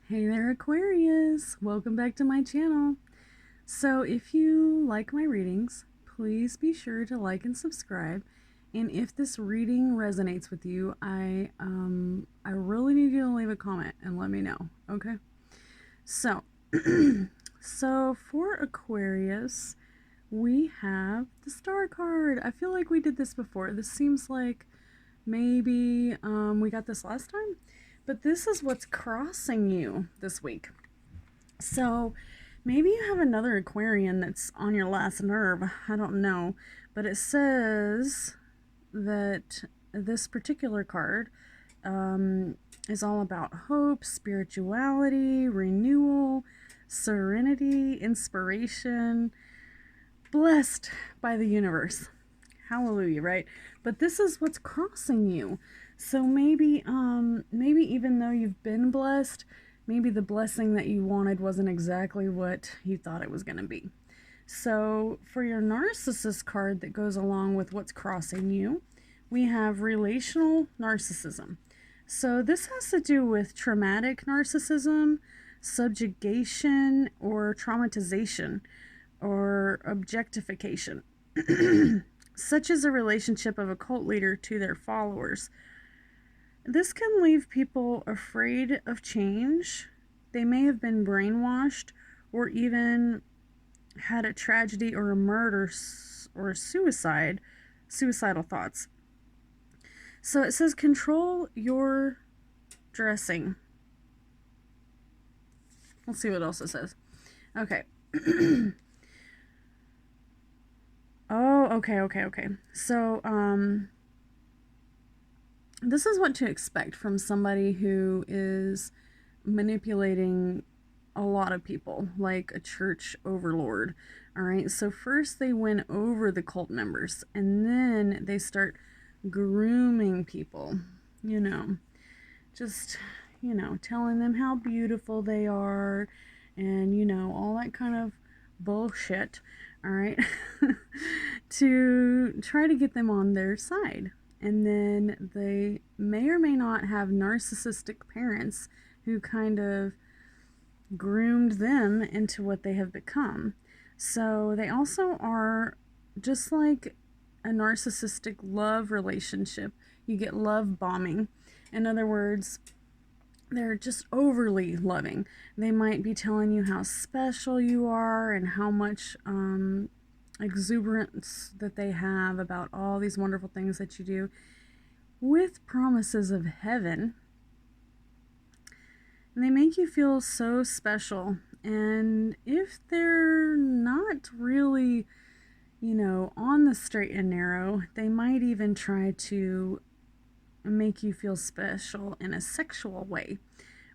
Hey there, Aquarius! Welcome back to my channel. So, if you like my readings, please be sure to like and subscribe. And if this reading resonates with you, I really need you to leave a comment and let me know. Okay? So, so for Aquarius, we have the Star card. I feel like we did this before. This seems like maybe we got this last time, but this is what's crossing you this week. So maybe you have another Aquarian that's on your last nerve. I don't know. But it says that this particular card is all about hope, spirituality, renewal, serenity, inspiration, blessed by the universe. Hallelujah, right? But this is what's crossing you. So maybe even though you've been blessed, maybe the blessing that you wanted wasn't exactly what you thought it was going to be. So for your narcissist card that goes along with what's crossing you, we have relational narcissism. So this has to do with traumatic narcissism, subjugation, or traumatization, or objectification. Such as a relationship of a cult leader to their followers. This can leave people afraid of change. They may have been brainwashed or even had a tragedy or a murder or a suicidal thoughts. So it says control your dressing. Let's see what else it says. Okay. Oh, okay. So, this is what to expect from somebody who is manipulating a lot of people, like a church overlord. All right, so first they win over the cult members, and then they start grooming people, just, telling them how beautiful they are, and, all that kind of bullshit, all right, to try to get them on their side. And then they may or may not have narcissistic parents who kind of groomed them into what they have become. So they also are just like a narcissistic love relationship. You get love bombing. In other words, they're just overly loving. They might be telling you how special you are and how much exuberance that they have about all these wonderful things that you do, with promises of heaven. And they make you feel so special. And if they're not really, on the straight and narrow, they might even try to make you feel special in a sexual way,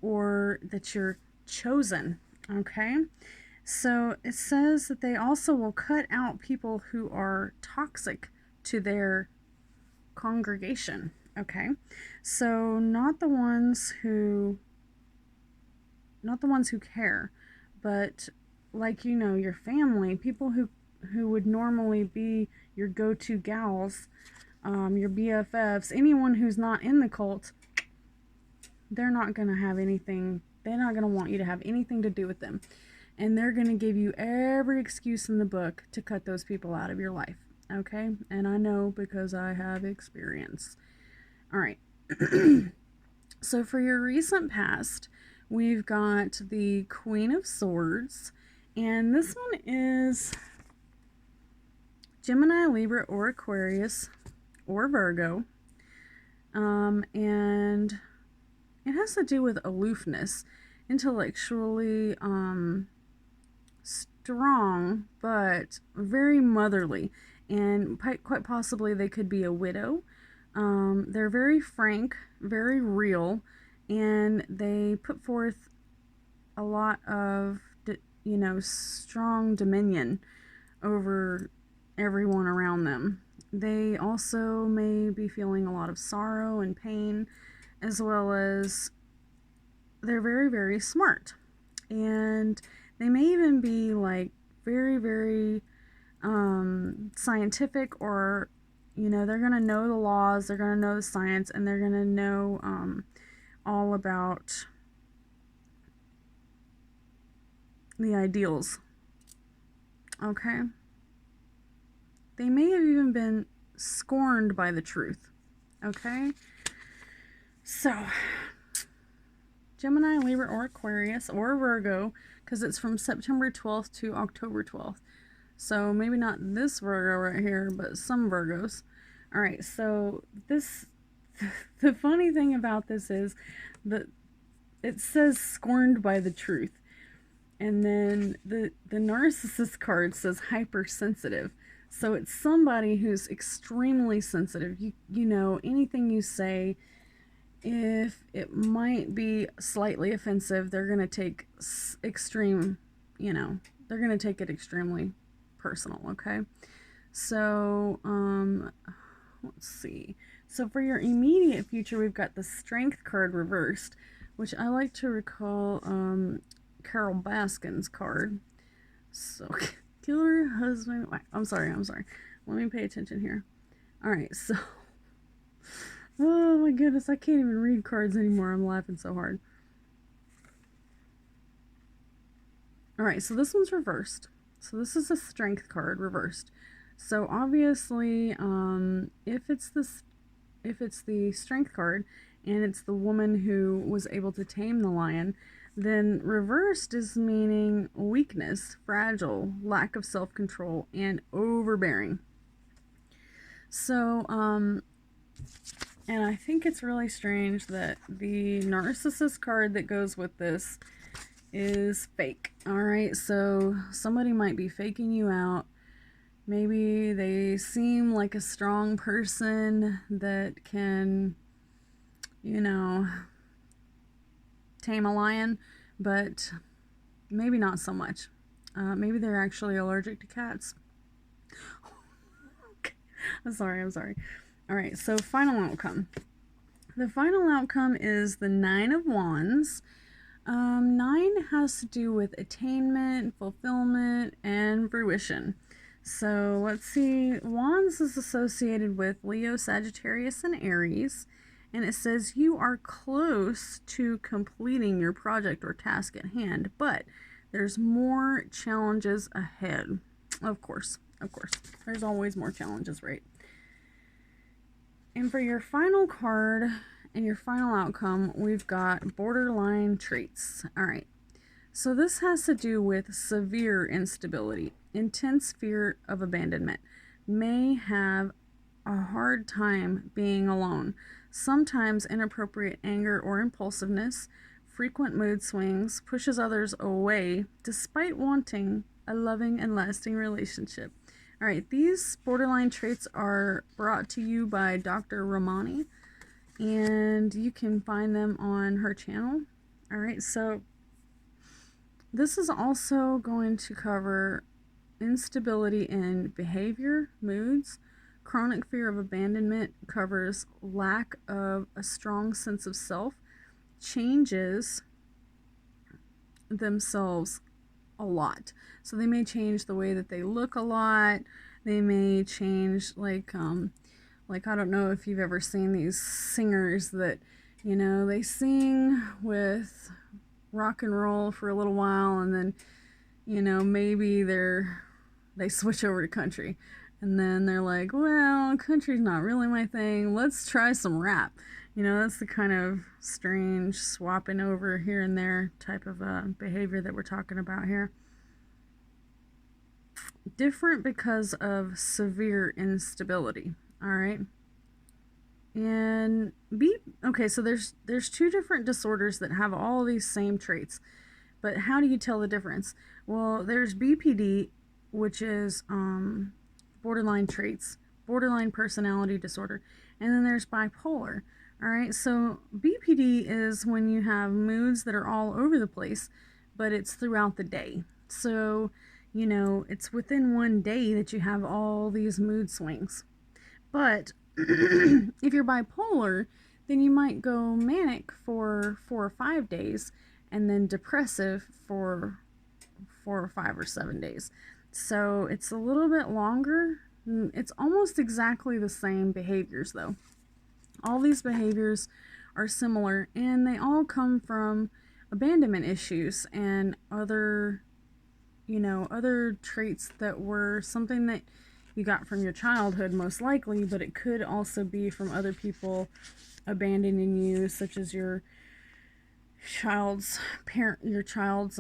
or that you're chosen. Okay? So it says that they also will cut out people who are toxic to their congregation. Okay? So not the ones who care, but like, your family, people who would normally be your go-to gals, your BFFs, anyone who's not in the cult. They're not going to want you to have anything to do with them. And they're going to give you every excuse in the book to cut those people out of your life. Okay? And I know because I have experience. All right. So for your recent past, we've got the Queen of Swords. And this one is Gemini, Libra, or Aquarius, or Virgo. And it has to do with aloofness, intellectually strong, but very motherly. And quite possibly they could be a widow. They're very frank, very real, and they put forth a lot of, strong dominion over everyone around them. They also may be feeling a lot of sorrow and pain, as well as they're very, very smart. And they may even be like very, very scientific, or they're going to know the laws, they're going to know the science, and they're going to know all about the ideals. Okay? They may have even been scorned by the truth. Okay? So, Gemini, Libra, or Aquarius, or Virgo, because it's from September 12th to October 12th. So maybe not this Virgo right here, but some Virgos. All right, so this, the funny thing about this is that it says scorned by the truth. And then the narcissist card says hypersensitive. So it's somebody who's extremely sensitive. You know, anything you say, if it might be slightly offensive, they're going to take extreme, you know, they're going to take it extremely personal, okay? So, let's see. So for your immediate future, we've got the Strength card reversed, which I like to recall Carol Baskin's card. So, killer husband. I'm sorry. Let me pay attention here. All right, so. Oh my goodness, I can't even read cards anymore. I'm laughing so hard. All right, so this one's reversed. So this is a Strength card reversed. So obviously, if it's the Strength card and it's the woman who was able to tame the lion, then reversed is meaning weakness, fragile, lack of self-control, and overbearing. So, and I think it's really strange that the Narcissist card that goes with this is fake. Alright, so somebody might be faking you out. Maybe they seem like a strong person that can, you know, tame a lion, but maybe not so much. Maybe they're actually allergic to cats. Okay. I'm sorry. Alright, so final outcome. The final outcome is the 9 of Wands. 9 has to do with attainment, fulfillment, and fruition. So let's see. Wands is associated with Leo, Sagittarius, and Aries. And it says you are close to completing your project or task at hand, but there's more challenges ahead. Of course. There's always more challenges, right? And for your final card and your final outcome, we've got borderline traits. All right. So this has to do with severe instability, intense fear of abandonment, may have a hard time being alone, sometimes inappropriate anger or impulsiveness, frequent mood swings, pushes others away despite wanting a loving and lasting relationship. All right, these borderline traits are brought to you by Dr. Romani, and you can find them on her channel. All right, so this is also going to cover instability in behavior, moods. Chronic fear of abandonment covers lack of a strong sense of self, changes themselves a lot. So they may change the way that they look a lot. They may change, like I don't know if you've ever seen these singers that, you know, they sing with rock and roll for a little while, and then, you know, maybe they switch over to country, and then they're like, well, country's not really my thing, let's try some rap. You know, that's the kind of strange swapping over here and there type of behavior that we're talking about here. Different because of severe instability. All right. And okay, so there's two different disorders that have all these same traits, but how do you tell the difference? Well, there's BPD, which is borderline traits, borderline personality disorder, and then there's bipolar. All right, so BPD is when you have moods that are all over the place, but it's throughout the day. So, you know, it's within one day that you have all these mood swings. But if you're bipolar, then you might go manic for 4 or 5 days and then depressive for 4 or 5 or 7 days. So it's a little bit longer. It's almost exactly the same behaviors though. All these behaviors are similar, and they all come from abandonment issues and other you know, other traits that were something that you got from your childhood, most likely, but it could also be from other people abandoning you, such as your child's parent, your child's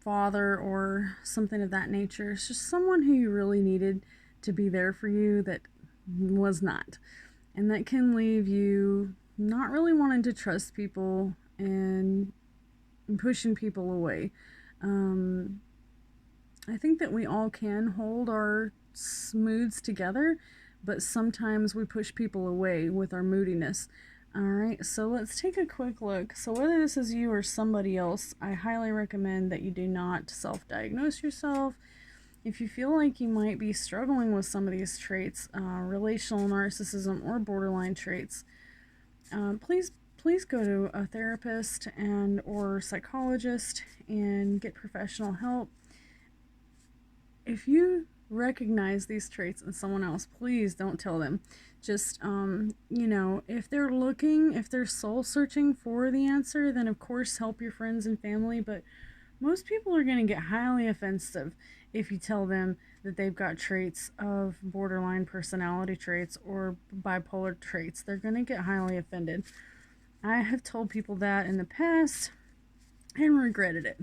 father, or something of that nature. It's just someone who you really needed to be there for you that was not, and that can leave you not really wanting to trust people and pushing people away. I think that we all can hold our moods together, but sometimes we push people away with our moodiness. Alright, so let's take a quick look. So whether this is you or somebody else, I highly recommend that you do not self-diagnose yourself. If you feel like you might be struggling with some of these traits, relational narcissism or borderline traits, please go to a therapist and or psychologist and get professional help. If you recognize these traits in someone else, please don't tell them. Just, you know, if they're looking, if they're soul searching for the answer, then of course help your friends and family. But most people are going to get highly offensive if you tell them that they've got traits of borderline personality traits or bipolar traits. They're going to get highly offended. I have told people that in the past and regretted it.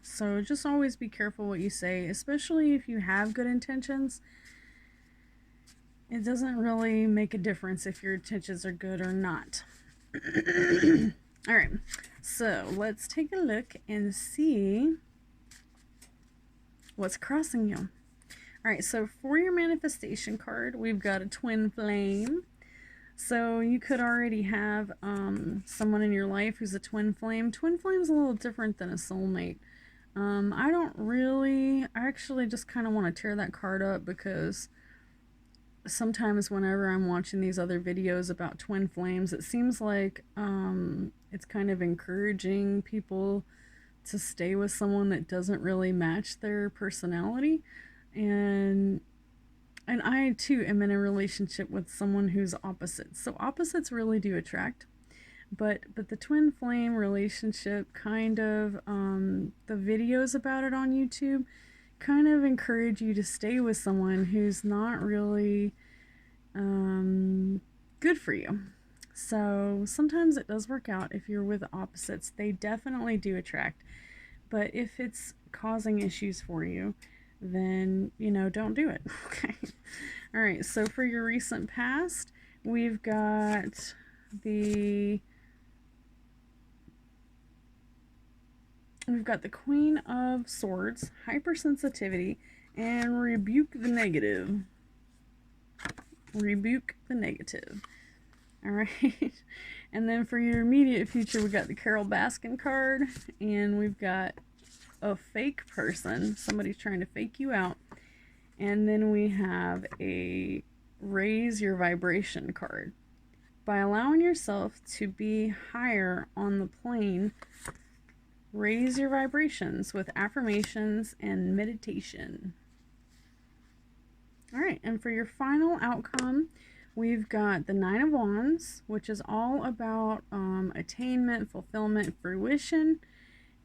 So just always be careful what you say, especially if you have good intentions. It doesn't really make a difference if your intentions are good or not. Alright, so let's take a look and see what's crossing you. Alright, so for your manifestation card, we've got a twin flame. So you could already have someone in your life who's a twin flame. Twin flame's a little different than a soulmate. I actually just kind of want to tear that card up, because sometimes whenever I'm watching these other videos about twin flames, it seems like it's kind of encouraging people to stay with someone that doesn't really match their personality. And I too am in a relationship with someone who's opposite. So opposites really do attract. But the twin flame relationship kind of, the videos about it on YouTube kind of encourage you to stay with someone who's not really good for you. So sometimes it does work out if you're with opposites. They definitely do attract. But if it's causing issues for you, then, you know, don't do it. Okay. All right. So for your recent past, we've got the Queen of Swords, hypersensitivity, and rebuke the negative. Rebuke the negative. All right. And then for your immediate future, we got the Carol Baskin card, and we've got a fake person. Somebody's trying to fake you out. And then we have a raise your vibration card. By allowing yourself to be higher on the plane, raise your vibrations with affirmations and meditation. All right, and for your final outcome, we've got the Nine of Wands, which is all about attainment, fulfillment, fruition,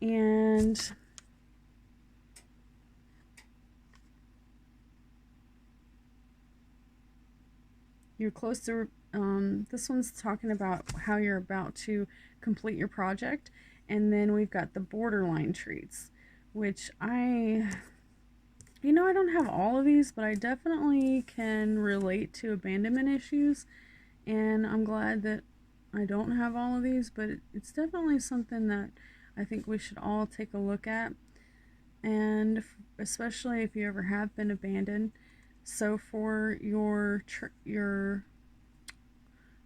and you're close to, this one's talking about how you're about to complete your project. And then we've got the borderline traits, which I don't have all of these, but I definitely can relate to abandonment issues. And I'm glad that I don't have all of these, but it's definitely something that I think we should all take a look at. And especially if you ever have been abandoned. So for your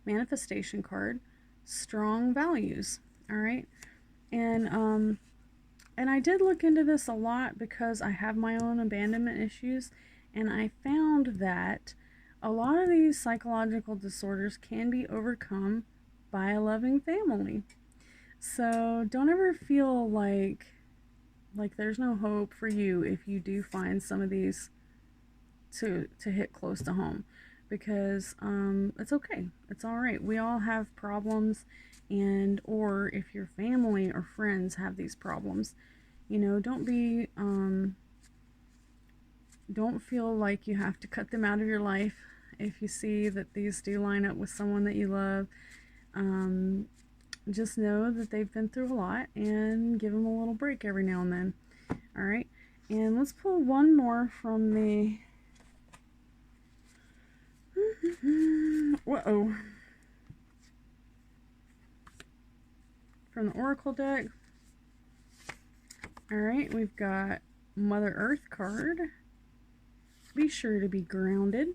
manifestation card, strong values. All right. And I did look into this a lot because I have my own abandonment issues, and I found that a lot of these psychological disorders can be overcome by a loving family. So don't ever feel like there's no hope for you if you do find some of these to hit close to home, because it's okay. It's all right. We all have problems. And or if your family or friends have these problems, don't be Don't feel like you have to cut them out of your life if you see that these do line up with someone that you love. Just know that they've been through a lot and give them a little break every now and then. All right, and let's pull one more from the whoa, from the Oracle deck. All right, we've got Mother Earth card. Be sure to be grounded.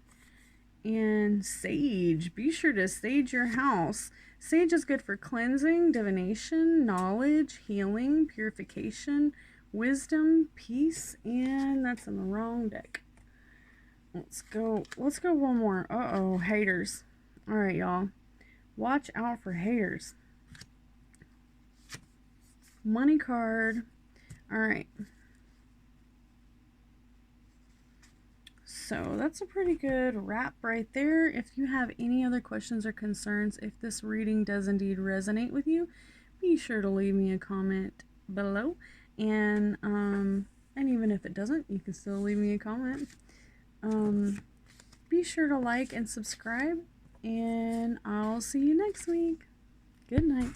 And Sage. Be sure to sage your house. Sage is good for cleansing, divination, knowledge, healing, purification, wisdom, peace, and that's in the wrong deck. Let's go one more. Uh-oh, haters. All right, y'all. Watch out for haters. Money card. All right. So that's a pretty good wrap right there. If you have any other questions or concerns, if this reading does indeed resonate with you, be sure to leave me a comment below. And even if it doesn't, you can still leave me a comment. Be sure to like and subscribe, and I'll see you next week. Good night.